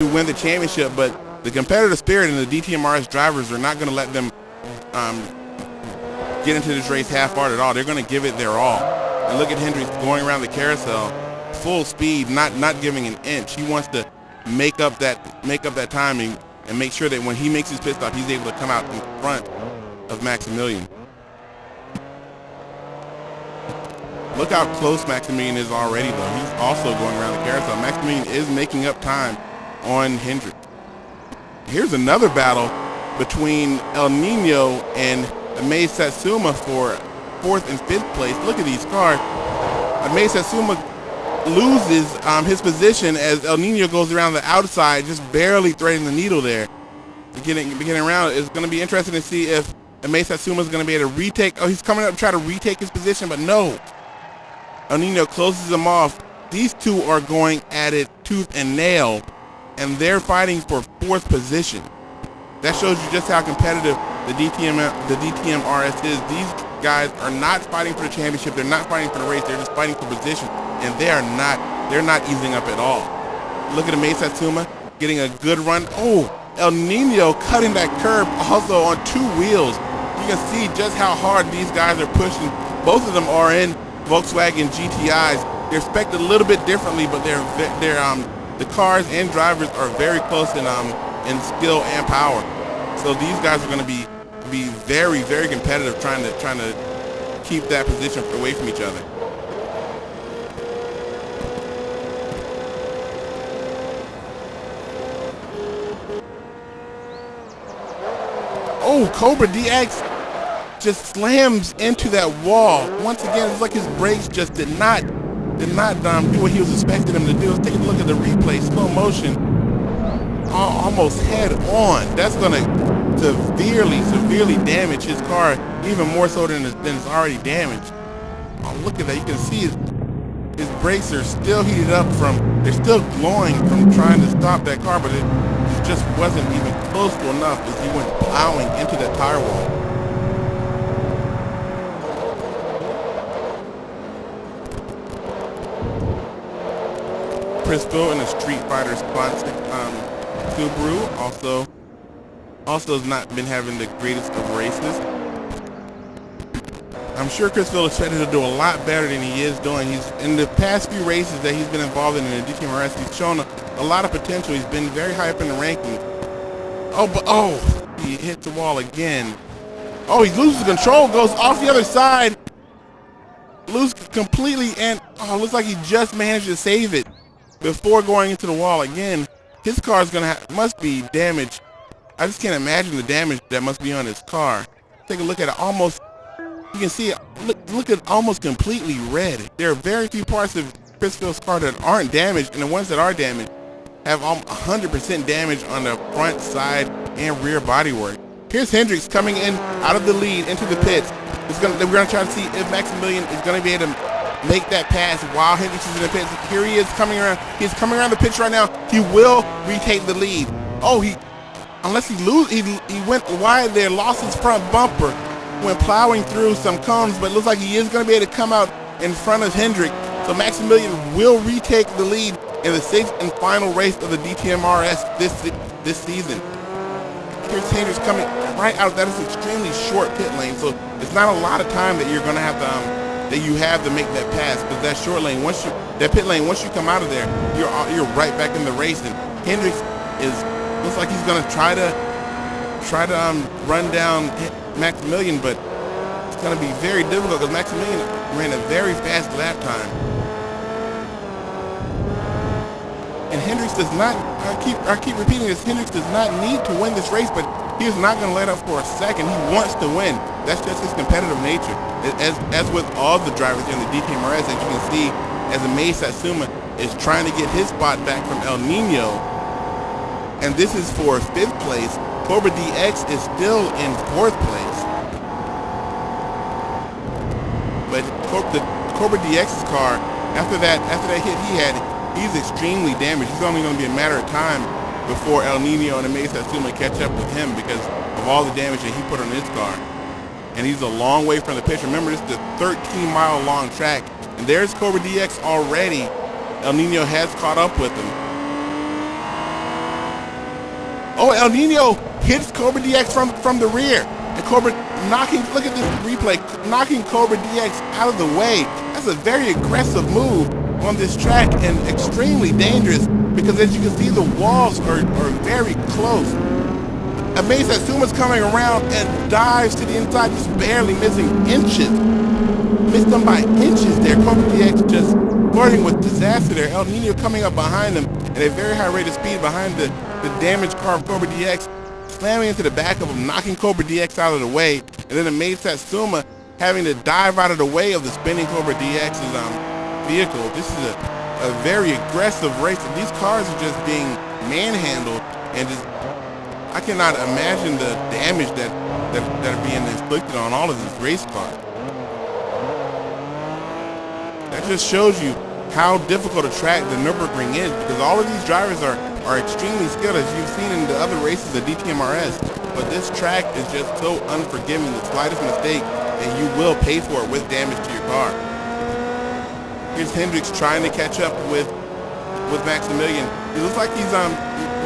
win the championship, but the competitive spirit and the DTMRS drivers are not going to let them get into this race half-hearted at all. They're going to give it their all. And look at Hendricks going around the carousel, full speed, not giving an inch. He wants to make up that timing and make sure that when he makes his pit stop, he's able to come out in front of Maximilian. Look how close Maximilian is already, though. He's also going around the carousel. Maximilian is making up time on Hendricks. Here's another battle between El Nino and Amaze Satsuma for 4th and 5th place. Look at these cars. Amaze Satsuma loses his position as El Nino goes around the outside, just barely threading the needle there. Getting around. It's going to be interesting to see if Amaze Satsuma is going to be able to retake. Oh, he's coming up to try to retake his position, but no. El Nino closes him off. These two are going at it tooth and nail, and they're fighting for 4th position. That shows you just how competitive the DTMRS is. These guys are not fighting for the championship. They're not fighting for the race. They're just fighting for position, and they're not easing up at all. Look at Amaze Satsuma getting a good run. Oh, El Nino cutting that curb also on 2 wheels. You can see just how hard these guys are pushing. Both of them are in Volkswagen GTIs. They're spec'd a little bit differently, but the cars and drivers are very close in skill and power. So these guys are going to be very, very competitive, trying to keep that position away from each other. Oh, Cobra DX just slams into that wall. Once again, it's like his brakes just did not do what he was expecting them to do. Let's take a look at the replay, slow motion, almost head on. That's going to severely damage his car, even more so than it's already damaged. Oh, look at that. You can see his brakes are still heated up they're still glowing from trying to stop that car, but it just wasn't even close to enough as he went plowing into that tire wall. Prisco in the Street Fighter sponsored Subaru also has not been having the greatest of races. I'm sure Chris Phil expected to do a lot better than he is doing. He's in the past few races that he's been involved in the DTMRS, he's shown a lot of potential. He's been very high up in the ranking. He hits the wall again. Oh, he loses control, goes off the other side, loses completely, and looks like he just managed to save it before going into the wall again. His car is must be damaged. I just can't imagine the damage that must be on his car. Take a look at it. You can see it. Look at almost completely red. There are very few parts of Chris Phil's car that aren't damaged, and the ones that are damaged have 100% damage on the front, side, and rear bodywork. Here's Hendricks coming in out of the lead into the pits. We're going to try to see if Maximilian is going to be able to make that pass while Hendricks is in the pits. Here he is coming around. He's coming around the pits right now. He will retake the lead. Unless he went wide there, lost his front bumper when plowing through some cones, but it looks like he is going to be able to come out in front of Hendricks. So Maximilian will retake the lead in the 6th and final race of the DTMRS this season. Here's Hendricks coming right out. That is an extremely short pit lane, so it's not a lot of time that you're going to have to make that pass, because that short lane, once you come out of there, you're right back in the race. And Hendricks looks like he's going to try to run down Maximilian, but it's going to be very difficult because Maximilian ran a very fast lap time. And Hendricks does not, I keep repeating this, Hendricks does not need to win this race, but he's not going to let up for a second. He wants to win. That's just his competitive nature. As with all the drivers in the DTMRS, as you can see, as Amaze Satsuma is trying to get his spot back from El Nino, and this is for 5th place. Cobra DX is still in 4th place. But the Cobra DX's car, after that hit he had, he's extremely damaged. It's only going to be a matter of time before El Nino and Amaze Satsuma catch up with him because of all the damage that he put on his car. And he's a long way from the pit. Remember, this is a 13-mile long track. And there's Cobra DX already. El Nino has caught up with him. Oh, El Nino hits Cobra DX from the rear. And Cobra knocking, look at this replay, knocking Cobra DX out of the way. That's a very aggressive move on this track and extremely dangerous because as you can see, the walls are very close. Amaze Satsuma's coming around and dives to the inside, just barely missing inches. Missed them by inches there. Cobra DX just flirting with disaster there. El Nino coming up behind him at a very high rate of speed behind the damaged car of Cobra DX, slamming into the back of him, knocking Cobra DX out of the way, and then Amaze Satsuma having to dive out of the way of the spinning Cobra DX's vehicle. This is a very aggressive race, and these cars are just being manhandled, and just I cannot imagine the damage that are being inflicted on all of these race cars. That just shows you how difficult a track the Nürburgring is, because all of these drivers are extremely skilled, as you've seen in the other races of DTMRS, but this track is just so unforgiving. The slightest mistake and you will pay for it with damage to your car. Here's Hendricks trying to catch up with Maximilian. It looks like he's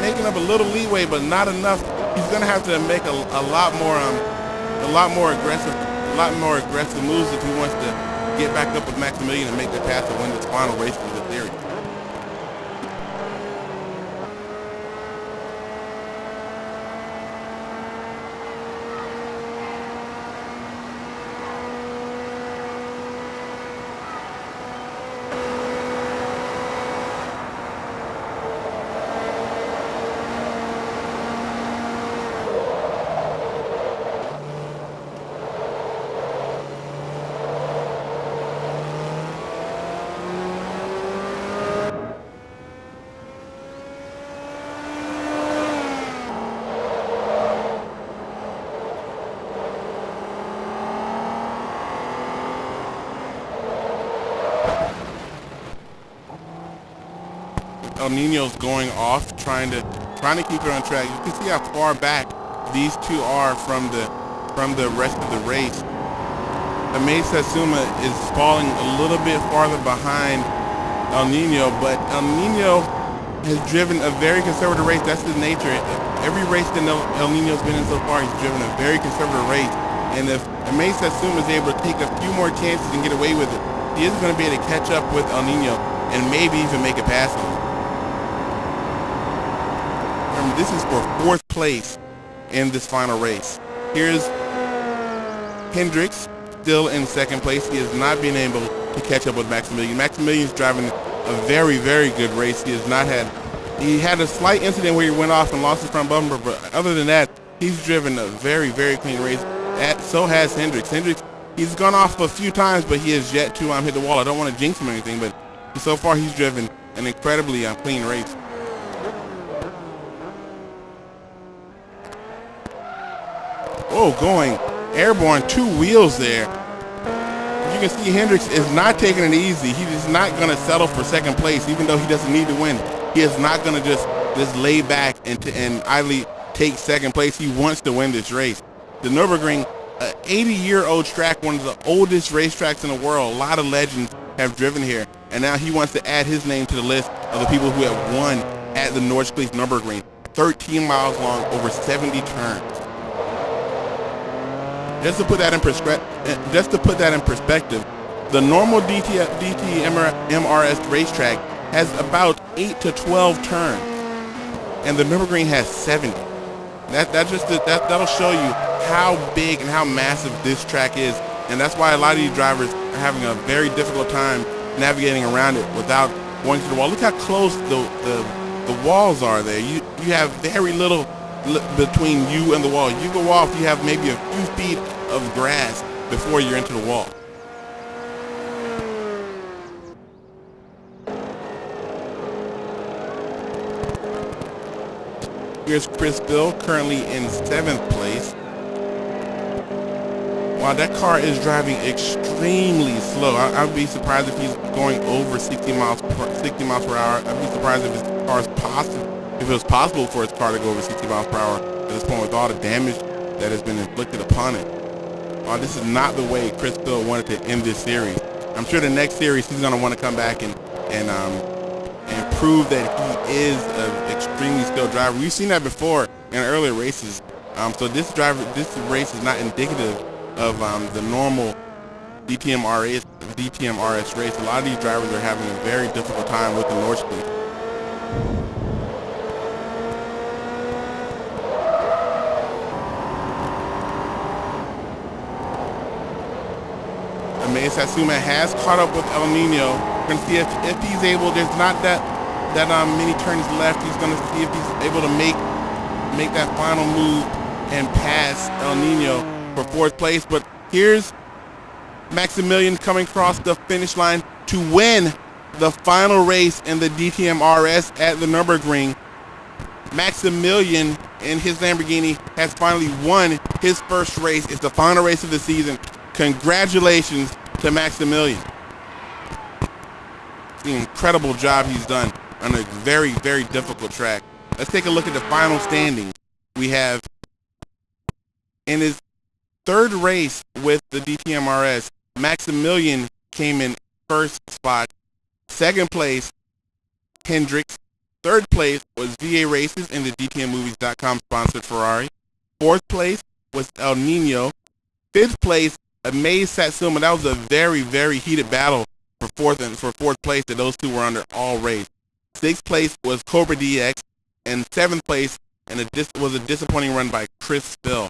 making up a little leeway, but not enough. He's gonna have to make a lot more aggressive moves if he wants to get back up with Maximilian and make the pass to win this final race for the series. El Nino's going off, trying to keep it on track. You can see how far back these two are from the rest of the race. Amaze Satsuma is falling a little bit farther behind El Nino, but El Nino has driven a very conservative race. That's his nature. Every race that El Nino's been in so far, he's driven a very conservative race. And if Amaze Satsuma is able to take a few more chances and get away with it, he is going to be able to catch up with El Nino and maybe even make a pass on him. This is for 4th place in this final race. Here's Hendricks still in 2nd place. He has not been able to catch up with Maximilian. Maximilian's driving a very, very good race. He had a slight incident where he went off and lost his front bumper, but other than that, he's driven a very, very clean race. So has Hendricks. Hendricks, he's gone off a few times, but he has yet to hit the wall. I don't want to jinx him or anything, but so far he's driven an incredibly clean race. Oh, going airborne, 2 wheels there. You can see Hendricks is not taking it easy. He is not going to settle for 2nd place, even though he doesn't need to win. He is not going to just lay back and idly take 2nd place. He wants to win this race. The Nürburgring, an 80-year-old track, one of the oldest racetracks in the world. A lot of legends have driven here, and now he wants to add his name to the list of the people who have won at the Nordschleife Nürburgring. 13 miles long, over 70 turns. Just to put that in perspective, the normal DTMRS racetrack has about 8 to 12 turns, and the Nürburgring has 70. That'll show you how big and how massive this track is, and that's why a lot of these drivers are having a very difficult time navigating around it without going to the wall. Look how close the walls are there. You have very little between you and the wall. You go off, you have maybe a few feet of grass before you're into the wall. Here's Chris Bill, currently in 7th place. Wow, that car is driving extremely slow. I'd be surprised if he's going over 60 miles per hour. I'd be surprised if if it was possible for his car to go over 60 miles per hour at this point with all the damage that has been inflicted upon it. This is not the way Chris Bill wanted to end this series. I'm sure the next series he's going to want to come back and prove that he is a extremely skilled driver. We've seen that before in earlier races. So this race is not indicative of the normal DTM RS race. A lot of these drivers are having a very difficult time with the Nordschleife. Amaze Satsuma has caught up with El Nino. We're gonna see if he's able. There's not that many turns left. He's gonna see if he's able to make that final move and pass El Nino for fourth place. But here's Maximilian coming across the finish line to win the final race in the DTM RS at the Nürburgring. Maximilian in his Lamborghini has finally won his first race. It's the final race of the season. Congratulations to Maximilian. It's an incredible job he's done on a very, very difficult track. Let's take a look at the final standings. We have in his third race with the DTM RS, Maximilian came in first spot. Second place, Hendricks. Third place was VA Races in the DTMmovies.com sponsored Ferrari. Fourth place was El Nino. Fifth place, Amaze Satsuma. That was a very, very heated battle for fourth place, that those two were under all race. Sixth place was Cobra DX, and seventh place was a disappointing run by Chris Spill.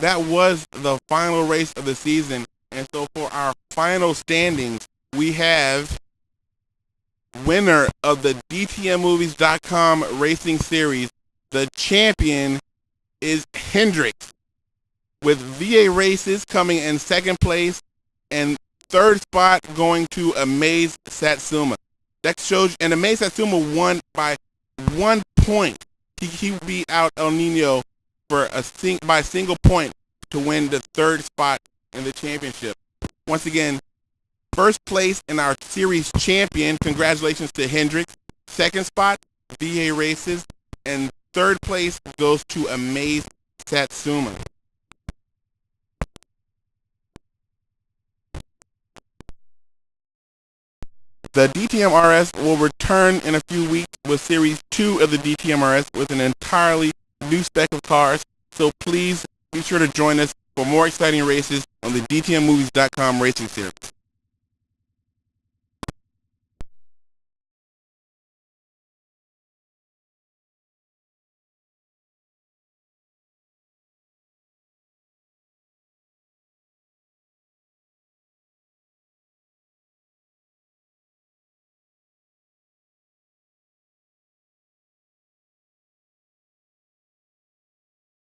That was the final race of the season, and so for our final standings, we have winner of the DTMmovies.com Racing Series. The champion is Hendricks, with VA Races coming in second place, and third spot going to Amaze Satsuma. That shows, and Amaze Satsuma won by 1 point. He beat out El Nino for by a single point to win the third spot in the championship. Once again, first place in our series champion, congratulations to Hendricks. Second spot, VA Races, and third place goes to Amaze Satsuma. The DTM RS will return in a few weeks with Series 2 of the DTM RS with an entirely new spec of cars. So please be sure to join us for more exciting races on the DTMmovies.com Racing Series.